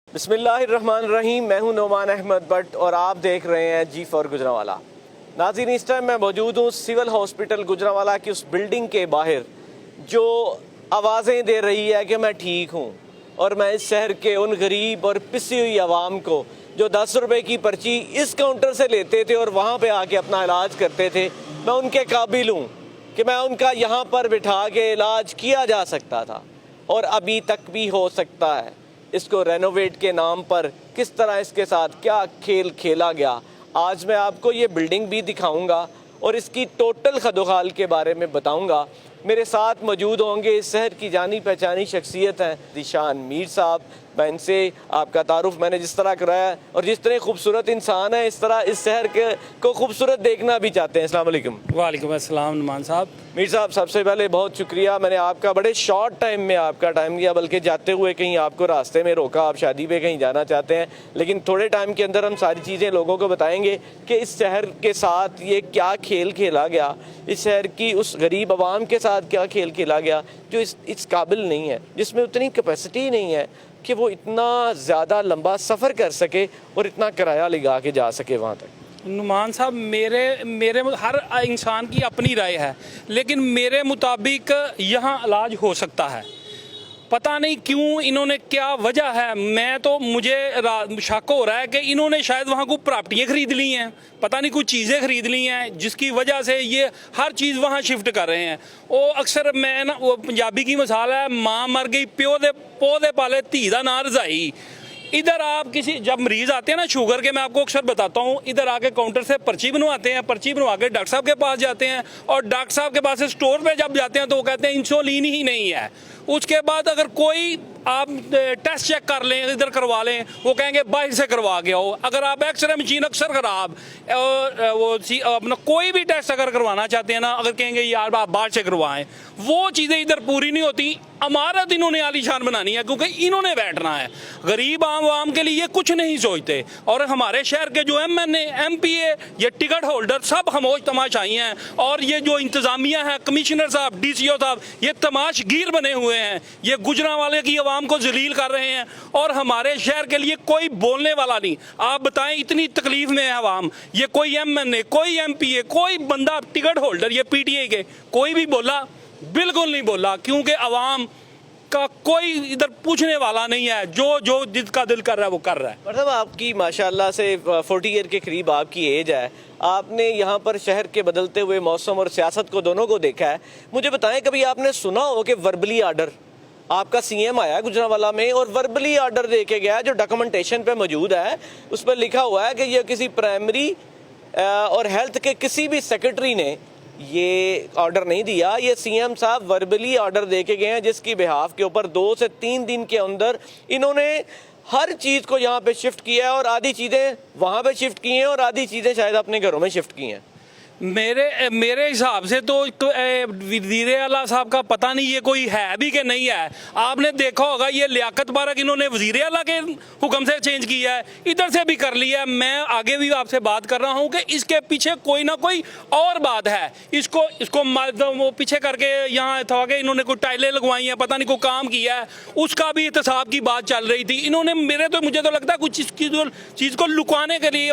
बिस्मिल्लाहिर्रहमानिर्रहीम। मैं हूं नोमान अहमद भट्ट और आप देख रहे हैं G4 गुजरांवाला। नाज़रीन, इस टाइम मैं मौजूद हूं सिविल हॉस्पिटल गुजरांवाला की उस बिल्डिंग के बाहर जो आवाज़ें दे रही है कि मैं ठीक हूं और मैं इस शहर के उन गरीब और पिसी हुई आवाम को जो 10 रुपए की पर्ची इस काउंटर से लेते थे और वहाँ पर आके अपना इलाज करते थे, मैं उनके काबिल हूँ कि मैं उनका यहाँ पर बिठा के इलाज किया जा सकता था और अभी तक भी हो सकता है। इसको रेनोवेट के नाम पर किस तरह इसके साथ क्या खेल खेला गया, आज मैं आपको ये बिल्डिंग भी दिखाऊंगा और इसकी टोटल खदोखाल के बारे में बताऊंगा। मेरे साथ मौजूद होंगे इस शहर की जानी पहचानी शख्सियत हैं ज़ीशान मीर साहब। मैं इनसे आपका तारुफ मैंने जिस तरह कराया और जिस तरह खूबसूरत इंसान है इस तरह इस शहर के को खूबसूरत देखना भी चाहते हैं। अस्सलाम वालेकुम। वालेकुम अस्सलाम नुमान साहब। मीर साहब, सबसे पहले बहुत शुक्रिया, मैंने आपका बड़े शॉर्ट टाइम में आपका टाइम लिया, बल्कि जाते हुए कहीं आपको रास्ते में रोका, आप शादी पे कहीं जाना चाहते हैं, लेकिन थोड़े टाइम के अंदर हम सारी चीज़ें लोगों को बताएंगे कि इस शहर के साथ ये क्या खेल खेला गया, इस शहर की उस गरीब आवाम के साथ क्या खेल खेला गया जो इस काबिल नहीं है, जिसमें उतनी कैपेसिटी नहीं है कि वो इतना ज़्यादा लंबा सफ़र कर सके और इतना किराया लगा के जा सके वहाँ तक। नुमान साहब, मेरे हर इंसान की अपनी राय है, लेकिन मेरे मुताबिक यहाँ इलाज हो सकता है। पता नहीं क्यों, इन्होंने क्या वजह है, मुझे शक हो रहा है कि इन्होंने शायद वहाँ को प्रॉपर्टियाँ ख़रीद ली हैं, पता नहीं कुछ चीज़ें ख़रीद ली हैं जिसकी वजह से ये हर चीज़ वहाँ शिफ्ट कर रहे हैं। वो अक्सर मैं ना वो पंजाबी की मिसाल है, माँ मर गई प्यो दे पाले धी दा ना रजाई। इधर आप जब मरीज़ आते हैं ना शुगर के, मैं आपको अक्सर बताता हूँ, इधर आके काउंटर से पर्ची बनवाते हैं, पर्ची बनवा के डॉक्टर साहब के पास जाते हैं और डॉक्टर साहब के पास से स्टोर पे जब जाते हैं तो वो कहते हैं इंसुलिन ही नहीं है। उसके बाद अगर कोई आप टेस्ट चेक कर लें, इधर करवा लें, वो कहेंगे बाहर से करवा के आओ। अगर आप एक्सरे मशीन अक्सर ख़राब और वो अपना कोई भी टेस्ट अगर करवाना चाहते हैं ना, अगर कहेंगे यार आप बाहर से करवाएं, वो चीज़ें इधर पूरी नहीं होती। अमारत इन्होंने आलीशान बनानी है क्योंकि इन्होंने बैठना है, गरीब आवाम के लिए कुछ नहीं सोचते। और हमारे शहर के जो MNA MPA ये टिकट होल्डर सब खामोश तमाशाई हैं और ये जो इंतज़ामिया है, कमिश्नर साहब, DCO साहब, ये तमाशगीर बने हुए हैं, ये गुजरांवाले की आवाम को जलील कर रहे हैं और हमारे शहर के लिए कोई बोलने वाला नहीं। आप बताएं, इतनी तकलीफ में है आवाम, ये कोई MNA, कोई MPA, कोई बंदा टिकट होल्डर, ये PTI के कोई भी बोला? बिल्कुल नहीं बोला, क्योंकि आवाम का कोई इधर पूछने वाला नहीं है, जो जिसका दिल कर रहा है वो कर रहा है। मतलब आपकी माशाल्लाह से 40 ईयर के करीब आपकी एज है, आपने यहाँ पर शहर के बदलते हुए मौसम और सियासत को दोनों को देखा है। मुझे बताएं, कभी आपने सुना हो कि वर्बली आर्डर आपका CM आया गुजरांवाला में और वर्बली आर्डर दे के गया, जो डॉक्यूमेंटेशन पे मौजूद है उस पर लिखा हुआ है कि ये किसी प्राइमरी और हेल्थ के किसी भी सेक्रेटरी ने ये ऑर्डर नहीं दिया, ये CM साहब वर्बली ऑर्डर दे के गए हैं, जिसकी बिहाफ के ऊपर 2 से 3 दिन के अंदर इन्होंने हर चीज़ को यहाँ पे शिफ्ट किया है और आधी चीज़ें वहाँ पे शिफ्ट की हैं और आधी चीज़ें शायद अपने घरों में शिफ्ट की हैं। मेरे हिसाब से तो वज़ीर आला साहब का पता नहीं ये कोई है भी कि नहीं है। आपने देखा होगा ये लियाकत पार्क इन्होंने वज़ीर आला के हुक्म से चेंज किया है, इधर से भी कर लिया है। मैं आगे भी आपसे बात कर रहा हूँ कि इसके पीछे कोई ना कोई और बात है। इसको वो पीछे करके यहाँ था कि इन्होंने कोई टाइलें लगवाई हैं, पता नहीं कोई काम किया है, उसका भी एहतसाब की बात चल रही थी। इन्होंने मुझे तो लगता है कुछ चीज़ को लुकाने के लिए,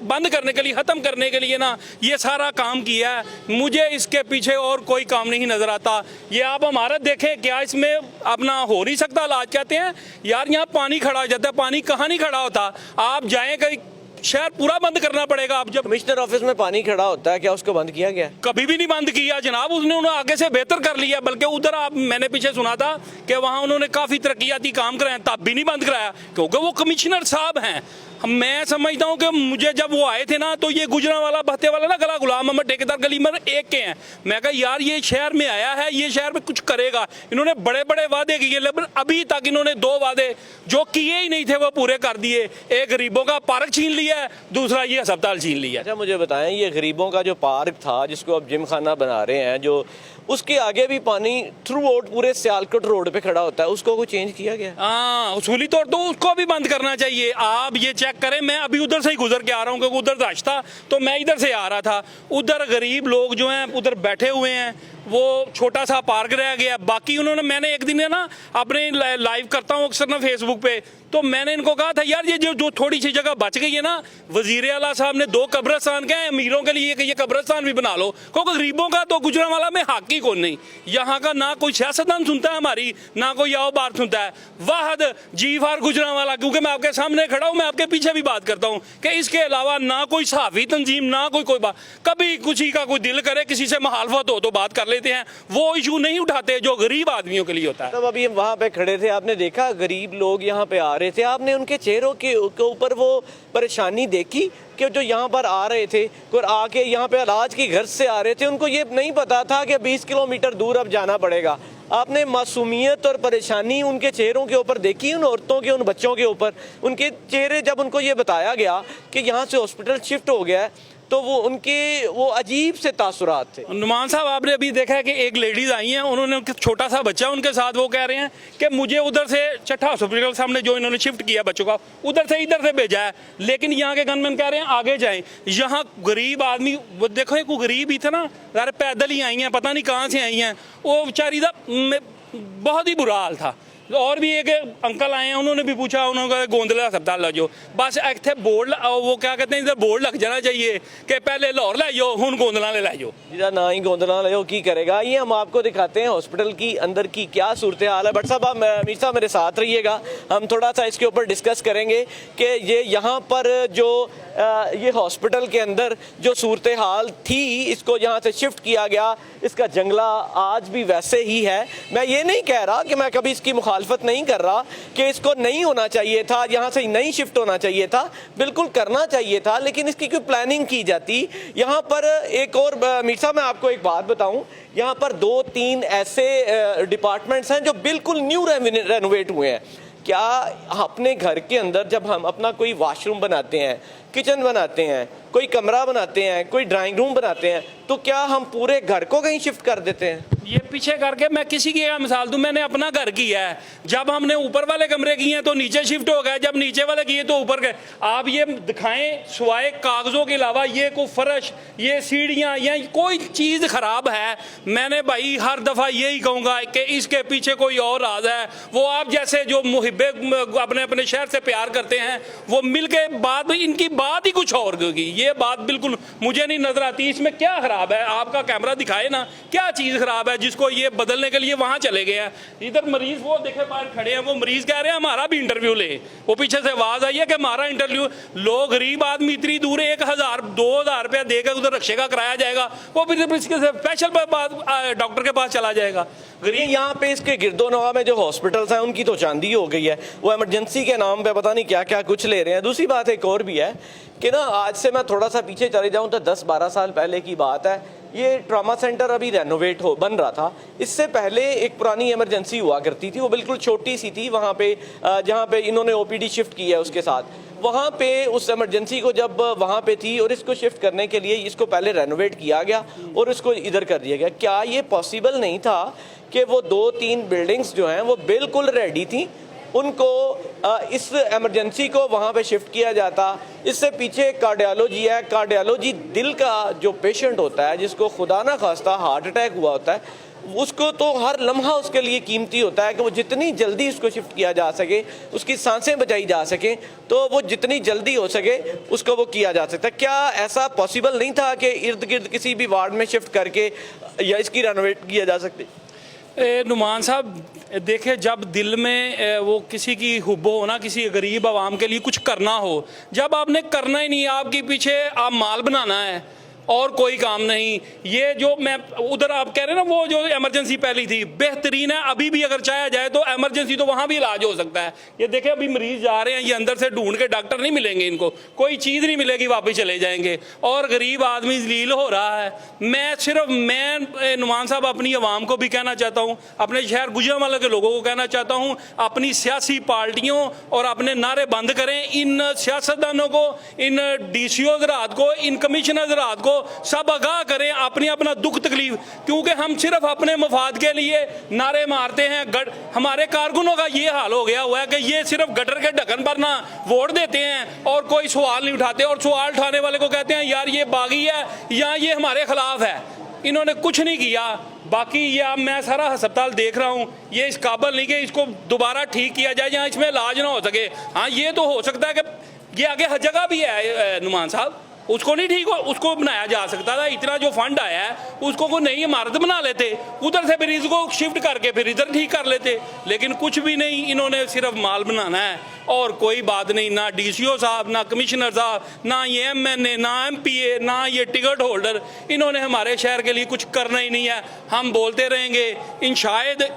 बंद करने के लिए, ख़त्म करने के लिए ना ये सारा काम किया है। मुझे इसके पीछे और कोई काम नहीं नज़र आता। ये आप इमारत देखें, क्या इसमें अपना हो नहीं सकता इलाज? कहते हैं यार यहाँ पानी खड़ा हो जाता है, पानी कहाँ नहीं खड़ा होता। आप जाएँ कहीं, शहर पूरा बंद करना पड़ेगा। आप जब कमिश्नर ऑफिस में पानी खड़ा होता है, क्या उसको बंद किया गया? कभी भी नहीं बंद किया जनाब, उन्होंने आगे से बेहतर कर लिया। बल्कि उधर मैंने पीछे सुना था कि वहाँ उन्होंने काफ़ी तरक्याती काम कराया, तब भी नहीं बंद कराया क्योंकि वो कमिश्नर साहब हैं। मैं समझता हूँ कि मुझे जब वो आए थे ना, तो ये गुजरांवाला बहते वाला ना गला गुलाम मोहम्मद ठेकेदार गली नंबर 1 के हैं। मैं कहा यार ये शहर में आया है, ये शहर में कुछ करेगा। इन्होंने बड़े बड़े वादे किए, लेकिन अभी तक इन्होंने 2 वादे जो किए ही नहीं थे वो पूरे कर दिए। एक गरीबों का पार्क छीन लिया है, दूसरा ये अस्पताल छीन लिया। अच्छा, मुझे बताएं, ये गरीबों का जो पार्क था जिसको अब जिम खाना बना रहे हैं, जो उसके आगे भी पानी थ्रू आउट पूरे सियालकोट रोड पे खड़ा होता है, उसको कोई चेंज किया गया? हाँ, उसूली तौर तो उसको भी बंद करना चाहिए। आप ये चेक करें, मैं अभी उधर से ही गुजर के आ रहा हूँ क्योंकि उधर रश था तो मैं इधर से आ रहा था। उधर गरीब लोग जो हैं उधर बैठे हुए हैं, वो छोटा सा पार्क रह गया। बाकी उन्होंने, मैंने एक दिन है ना अपने लाइव करता हूँ अक्सर ना फेसबुक पे, तो मैंने इनको कहा था यार ये जो थोड़ी सी जगह बच गई है ना, वजीर आला साहब ने 2 कब्रिस्तान के हैं, अमीरों के लिए ये कब्रिस्तान भी बना लो, क्योंकि गरीबों का तो गुजरांवाला में हक ही कौन नहीं। यहाँ का ना कोई सियासतदान सुनता है हमारी, ना कोई आओ बात सुनता है। वाहद जी फॉर गुजरांवाला, क्योंकि मैं आपके सामने खड़ा हूँ, मैं आपके पीछे भी बात करता हूँ कि इसके अलावा ना कोई सहाफ़ी तंजीम, ना कोई बात। कभी किसी का कोई दिल करे किसी से मुखालफत हो तो बात कर लेते हैं, वो इशू नहीं उठाते जो गरीब आदमियों के लिए होता है। तब अभी वहाँ पे खड़े थे, आपने देखा गरीब लोग यहाँ पे आ रहे थे, आपने उनके चेहरों के ऊपर वो परेशानी देखी कि जो यहाँ पर आ रहे थे और आके यहाँ पे इलाज की घर से आ रहे थे, उनको ये नहीं पता था कि 20 किलोमीटर दूर अब जाना पड़ेगा। आपने मासूमियत और परेशानी उनके चेहरों के ऊपर देखी, उन औरतों के, उन बच्चों के ऊपर, उनके चेहरे जब उनको ये बताया गया कि यहाँ से हॉस्पिटल शिफ्ट हो गया है, तो वो उनके वो अजीब से तासुरात थे। नुमान साहब, आपने अभी देखा है कि एक लेडीज आई हैं, उन्होंने छोटा सा बच्चा उनके साथ, वो कह रहे हैं कि मुझे उधर से छठा हॉस्पिटल सामने जो इन्होंने शिफ्ट किया बच्चों का, उधर से इधर से भेजा है, लेकिन यहाँ के गनमैन कह रहे हैं आगे जाएं। यहाँ गरीब आदमी, वो देखो एक गरीब ही था ना यार, पैदल ही आई हैं, पता नहीं कहाँ से आई हैं, वो बेचारी का बहुत ही बुरा हाल था। और भी एक अंकल आए हैं, उन्होंने भी पूछा, उन्होंने कहा गोंदला अस्पताल ला जाओ, बस इतने बोर्ड, वो क्या कहते हैं, इधर बोर्ड लग जाना चाहिए कि पहले लाहौर ले जाओ, हुन गोंदला ले जाओ। जिदा ना ही गोंदला ले जाओ की करेगा। ये हम आपको दिखाते हैं हॉस्पिटल की अंदर की क्या सूरत हाल है। बट साहब, आप मीर साहब मेरे साथ रहिएगा, हम थोड़ा सा इसके ऊपर डिस्कस करेंगे कि ये यहाँ पर जो ये हॉस्पिटल के अंदर जो सूरत हाल थी, इसको यहाँ से शिफ्ट किया गया, इसका जंगला आज भी वैसे ही है। मैं ये नहीं कह रहा कि मैं कभी इसकी मुखालफत नहीं कर रहा कि इसको नहीं होना चाहिए था, यहाँ से नहीं शिफ्ट होना चाहिए था, बिल्कुल करना चाहिए था, लेकिन इसकी कोई प्लानिंग की जाती। यहाँ पर एक और मीर साहब, मैं आपको एक बात बताऊँ, यहाँ पर 2-3 ऐसे डिपार्टमेंट्स हैं जो बिल्कुल न्यू रेनोवेट हुए हैं। क्या अपने घर के अंदर जब हम अपना कोई वॉशरूम बनाते हैं, किचन बनाते हैं, कोई कमरा बनाते हैं, कोई ड्राइंग रूम बनाते हैं, तो क्या हम पूरे घर को कहीं शिफ्ट कर देते हैं? ये पीछे करके मैं किसी की मिसाल दूं, मैंने अपना घर किया है, जब हमने ऊपर वाले कमरे किए हैं तो नीचे शिफ्ट हो गए, जब नीचे वाले किए तो ऊपर गए। आप ये दिखाएं सिवाय कागजों के अलावा ये कोई फर्श, ये सीढ़ियां, या कोई चीज़ खराब है, मैंने भाई हर दफ़ा यही कहूँगा कि इसके पीछे कोई और राज है। वो आप जैसे जो मुहिब्बे अपने अपने शहर से प्यार करते हैं, वो मिल के बात, इनकी बात ही कुछ और होगी। ये बात बिल्कुल मुझे नहीं नजर आती। इसमें क्या खराब है? आपका कैमरा दिखाए ना, क्या चीज़ खराब है जिसको ये बदलने के लिए वहां चले गए हैं। इधर मरीज वो देखे बाहर खड़े हैं, वो मरीज कह रहे हैं हमारा भी इंटरव्यू ले, वो पीछे से आवाज आई है कि हमारा इंटरव्यू। लोग गरीब आदमी इतनी दूर 1000-2000 रुपया देकर उधर रक्षे का कराया जाएगा, वो फिर स्पेशल डॉक्टर के पास चला जाएगा। गरीब यहाँ पे इसके गिरदोनवा में जो हॉस्पिटल्स हैं उनकी तो चांदी हो गई है, वो इमरजेंसी के नाम पे पता नहीं क्या क्या कुछ ले रहे हैं। दूसरी बात एक और भी है कि ना, आज से मैं थोड़ा सा पीछे चले जाऊँ तो 10-12 साल पहले की बात है, ये ट्रॉमा सेंटर अभी रेनोवेट बन रहा था। इससे पहले एक पुरानी इमरजेंसी हुआ करती थी, वो बिल्कुल छोटी सी थी, वहाँ पे जहाँ पे इन्होंने ओपीडी शिफ्ट की है उसके साथ, वहाँ पे उस इमरजेंसी को जब वहाँ पे थी और इसको शिफ्ट करने के लिए इसको पहले रेनोवेट किया गया और इसको इधर कर दिया गया। क्या ये पॉसिबल नहीं था कि वो 2-3 बिल्डिंग्स जो हैं वो बिल्कुल रेडी थी, उनको इस इमरजेंसी को वहाँ पे शिफ्ट किया जाता? इससे पीछे कार्डियोलॉजी है। कार्डियोलॉजी दिल का जो पेशेंट होता है, जिसको खुदा ना खास्ता हार्ट अटैक हुआ होता है, उसको तो हर लम्हा उसके लिए कीमती होता है कि वो जितनी जल्दी उसको शिफ्ट किया जा सके, उसकी सांसें बचाई जा सकें, तो वो जितनी जल्दी हो सके उसको वो किया जा सकता है। क्या ऐसा पॉसिबल नहीं था कि इर्द गिर्द किसी भी वार्ड में शिफ्ट करके या इसकी रेनोवेट किया जा सकती? नुमान साहब देखे, जब दिल में वो किसी की हुब्बो हो ना, किसी गरीब आवाम के लिए कुछ करना हो, जब आपने करना ही नहीं, आपके पीछे आप माल बनाना है और कोई काम नहीं। ये जो मैं उधर आप कह रहे हैं ना, वो जो इमरजेंसी पहली थी बेहतरीन है, अभी भी अगर चाहा जाए तो इमरजेंसी तो वहाँ भी इलाज हो सकता है। ये देखें अभी मरीज जा रहे हैं, ये अंदर से ढूंढ के, डॉक्टर नहीं मिलेंगे इनको, कोई चीज़ नहीं मिलेगी, वापस चले जाएंगे और गरीब आदमी जलील हो रहा है। मैं नुमान साहब अपनी आवाम को भी कहना चाहता हूँ, अपने शहर गुजरांवाला के लोगों को कहना चाहता हूँ, अपनी सियासी पार्टियों और अपने नारे बंद करें। इन सियासतदानों को, इन DCO हज़रात को, इन कमिश्नर हज़रात को सब आगाह करें अपनी अपना दुख तकलीफ, क्योंकि हम सिर्फ अपने मफाद के लिए नारे मारते हैं। हमारे कारकुनों का ये हाल हो गया हुआ है कि ये सिर्फ गटर के ढक्कन पर ना वोट देते हैं और कोई सवाल नहीं उठाते, और सवाल उठाने वाले को कहते हैं यार ये बागी है या ये हमारे खिलाफ है। इन्होंने कुछ नहीं किया। बाकी ये अब मैं सारा अस्पताल देख रहा हूँ, ये इस काबिल नहीं कि इसको दोबारा ठीक किया जाए या इसमें इलाज ना हो सके। हाँ, ये तो हो सकता है कि ये आगे हर जगह भी है नुमान साहब, उसको नहीं ठीक हो, उसको बनाया जा सकता था। इतना जो फंड आया है उसको कोई नई इमारत बना लेते, उधर से फिर इसको शिफ्ट करके फिर इधर ठीक कर लेते। लेकिन कुछ भी नहीं, इन्होंने सिर्फ माल बनाना है और कोई बात नहीं। ना डीसीओ साहब, ना कमिश्नर साहब, ना ये एमएनए, ना एमपीए, ना ये टिकट होल्डर, इन्होंने हमारे शहर के लिए कुछ करना ही नहीं है। हम बोलते रहेंगे, इन शायद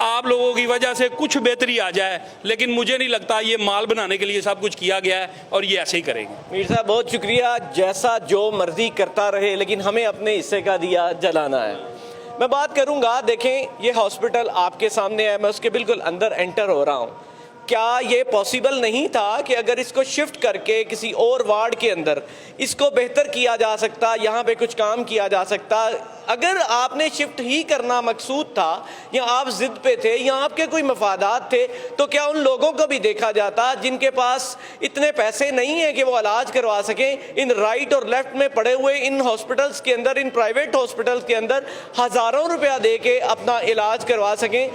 आप लोगों की वजह से कुछ बेहतरी आ जाए, लेकिन मुझे नहीं लगता ये माल बनाने के लिए सब कुछ किया गया है और ये ऐसे ही करेंगे। मीर साहब बहुत शुक्रिया, जैसा जो मर्जी करता रहे लेकिन हमें अपने हिस्से का दिया जलाना है। मैं बात करूंगा, देखें ये हॉस्पिटल आपके सामने है, मैं उसके बिल्कुल अंदर एंटर हो रहा हूँ। क्या ये पॉसिबल नहीं था कि अगर इसको शिफ्ट करके किसी और वार्ड के अंदर इसको बेहतर किया जा सकता, यहाँ पे कुछ काम किया जा सकता? अगर आपने शिफ्ट ही करना मकसूद था या आप जिद पे थे या आपके कोई मफादात थे, तो क्या उन लोगों को भी देखा जाता जिनके पास इतने पैसे नहीं है कि वो इलाज करवा सकें? इन राइट और लेफ्ट में पड़े हुए इन हॉस्पिटल्स के अंदर, इन प्राइवेट हॉस्पिटल्स के अंदर हज़ारों रुपया दे के अपना इलाज करवा सकें।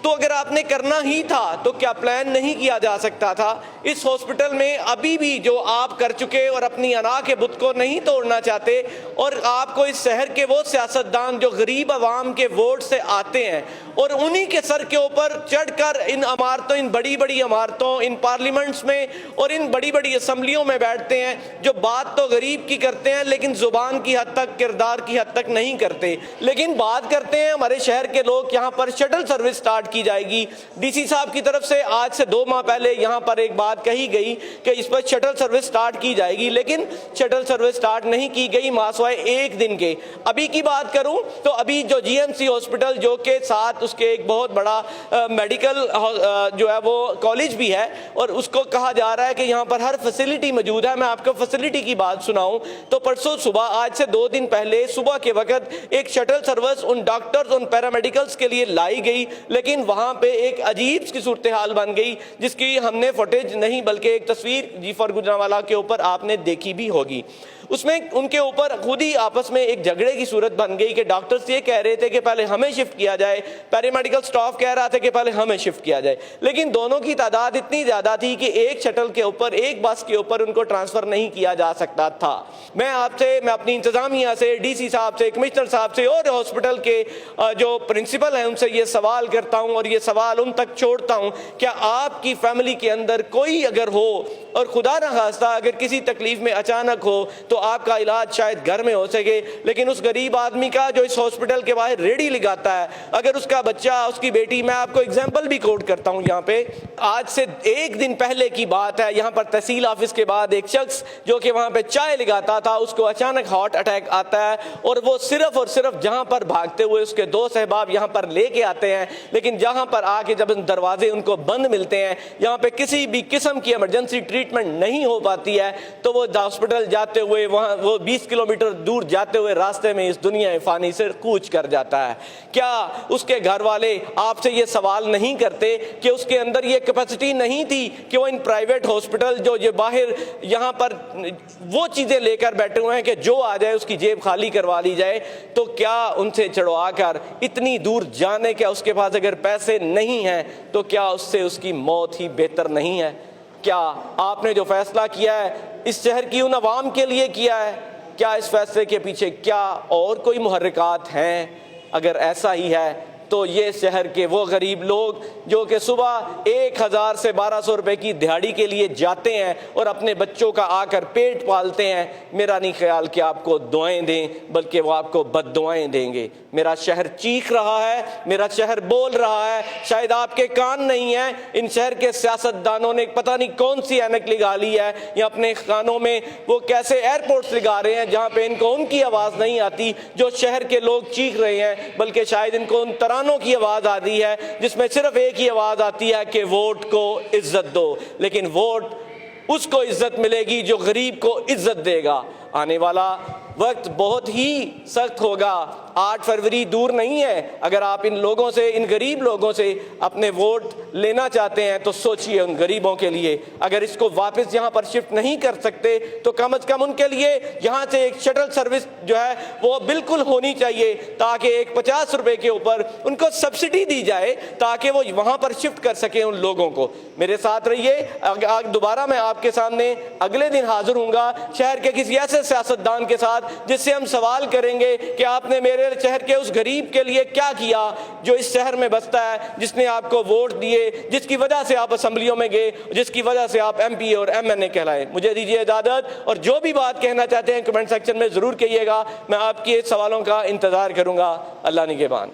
तो अगर आपने करना ही था तो क्या प्लान नहीं किया जा सकता था? इस हॉस्पिटल में अभी भी जो आप कर चुके और अपनी अना के बुत को नहीं तोड़ना चाहते, और आपको इस शहर के वो सियासतदान जो गरीब आवाम के वोट से आते हैं और उन्हीं के सर के ऊपर चढ़कर इन इमारतों, इन बड़ी बड़ी इमारतों, इन पार्लियामेंट्स में और इन बड़ी बड़ी असम्बलियों में बैठते हैं, जो बात तो गरीब की करते हैं लेकिन जुबान की हद तक, किरदार की हद तक नहीं करते। लेकिन बात करते हैं हमारे शहर के लोग, यहाँ पर शटल सर्विस स्टार्ट की जाएगी। डीसी साहब की तरफ से आज से 2 माह पहले यहाँ पर एक बात कही गई कि इस पर शटल सर्विस स्टार्ट की जाएगी, लेकिन शटल सर्विस स्टार्ट नहीं की गई, मासवाए 1 दिन के। अभी की बात करूं तो अभी जो जीएमसी हॉस्पिटल, जो के साथ उसके एक बहुत बड़ा मेडिकल जो है वो कॉलेज भी है, और उसको कहा जा रहा है कि यहाँ पर हर फैसिलिटी मौजूद है। मैं आपको फैसिलिटी की बात सुनाऊं तो परसों सुबह, आज से 2 दिन पहले सुबह के वक्त एक शटल सर्विस उन डॉक्टर्स, उन पैरामेडिकल्स के लिए लाई गई, लेकिन वहां पे एक अजीब सी सूरत हाल बन गई जिसकी हमने फुटेज नहीं बल्कि एक तस्वीर G4 गुजरांवाला के ऊपर आपने देखी भी होगी। उसमें उनके ऊपर खुद ही आपस में एक झगड़े की सूरत बन गई कि डॉक्टर्स ये कह रहे थे कि पहले हमें शिफ्ट किया जाए, पैरामेडिकल स्टाफ कह रहा था कि पहले हमें शिफ्ट किया जाए, लेकिन दोनों की तादाद इतनी ज़्यादा थी कि एक शटल के ऊपर, एक बस के ऊपर उनको ट्रांसफ़र नहीं किया जा सकता था। मैं अपनी इंतज़ामिया से, डीसी साहब से, कमिश्नर साहब से और हॉस्पिटल के जो प्रिंसिपल हैं उनसे ये सवाल करता हूँ और ये सवाल उन तक छोड़ता हूँ, क्या आपकी फैमिली के अंदर कोई अगर हो और खुदा न खास्ता अगर किसी तकलीफ में अचानक हो तो आपका इलाज शायद घर में हो सके, लेकिन उस गरीब आदमी का जो इस हॉस्पिटल के बाहर रेडी लगाता है, अगर उसका बच्चा, उसकी बेटी, मैं आपको एग्जांपल भी कोट करता हूं यहाँ पे, आज से 1 दिन पहले की बात है, यहाँ पर तहसील ऑफिस के बाद एक शख्स जो कि वहाँ पे चाय लगाता था, उसको अचानक हार्ट अटैक आता है और वो सिर्फ और सिर्फ जहाँ पर भागते हुए उसके 2 सहबाब यहाँ पर लेके आते हैं, लेकिन जहाँ पर आके जब दरवाजे उनको बंद मिलते हैं, यहाँ पे किसी भी किस्म की इमरजेंसी ट्रीटमेंट नहीं हो पाती है, तो वो हॉस्पिटल जाते हुए वहाँ वो 20 किलोमीटर दूर जाते हुए रास्ते में इस दुनिया फानी से कूच कर जाता है। क्या उसके घर वाले आपसे ये सवाल नहीं करते कि उसके अंदर ये कैपेसिटी नहीं थी कि वो इन प्राइवेट हॉस्पिटल जो ये बाहर यहाँ पर वो चीज़ें लेकर बैठे हुए हैं कि जो आ जाए उसकी जेब खाली करवा ली जाए, तो क्या उनसे चढ़वा कर इतनी दूर जाने के उसके पास अगर पैसे नहीं हैं तो क्या उससे उसकी मौत ही बेहतर नहीं है? क्या आपने जो फैसला किया है इस शहर की उन आवाम के लिए किया है? क्या इस फैसले के पीछे क्या और कोई मुहर्रिकात हैं? अगर ऐसा ही है तो ये शहर के वो गरीब लोग जो कि सुबह 1000 से 1200 रुपए की दिहाड़ी के लिए जाते हैं और अपने बच्चों का आकर पेट पालते हैं, मेरा नहीं ख्याल कि आपको दुआएं दें, बल्कि वो आपको बद्दुआएं देंगे। मेरा शहर चीख रहा है, मेरा शहर बोल रहा है, शायद आपके कान नहीं है। इन शहर के सियासतदानों ने पता नहीं कौन सी ऐनक लगा ली है या अपने कानों में वो कैसे एयरपोर्ट्स लगा रहे हैं जहाँ पे इनको उनकी आवाज़ नहीं आती जो शहर के लोग चीख रहे हैं, बल्कि शायद इनको उन तरानों की आवाज़ आती है जिसमें सिर्फ एक ही आवाज़ आती है कि वोट को इज्जत दो। लेकिन वोट उसको इज्जत मिलेगी जो गरीब को इज्जत देगा। आने वाला वक्त बहुत ही सख्त होगा। 8 फरवरी दूर नहीं है। अगर आप इन लोगों से, इन गरीब लोगों से अपने वोट लेना चाहते हैं तो सोचिए उन गरीबों के लिए। अगर इसको वापस यहाँ पर शिफ्ट नहीं कर सकते तो कम से कम उनके लिए यहाँ से एक शटल सर्विस जो है वो बिल्कुल होनी चाहिए, ताकि एक 50 रुपए के ऊपर उनको सब्सिडी दी जाए ताकि वो वहाँ पर शिफ्ट कर सकें उन लोगों को। मेरे साथ रहिए, दोबारा मैं आपके सामने अगले दिन हाजिर हूँगा शहर के किसी ऐसे सियासतदान के साथ जिससे हम सवाल करेंगे कि आपने मेरे शहर के उस गरीब के लिए क्या किया जो इस शहर में बसता है, जिसने आपको वोट दिए, जिसकी वजह से आप असेंबलियों में गए, जिसकी वजह से आप MP और MNA कहलाए। मुझे दीजिए इजाजत, और जो भी बात कहना चाहते हैं कमेंट सेक्शन में जरूर कहिएगा। मैं आपके सवालों का इंतजार करूंगा। अल्लाह निगहबान।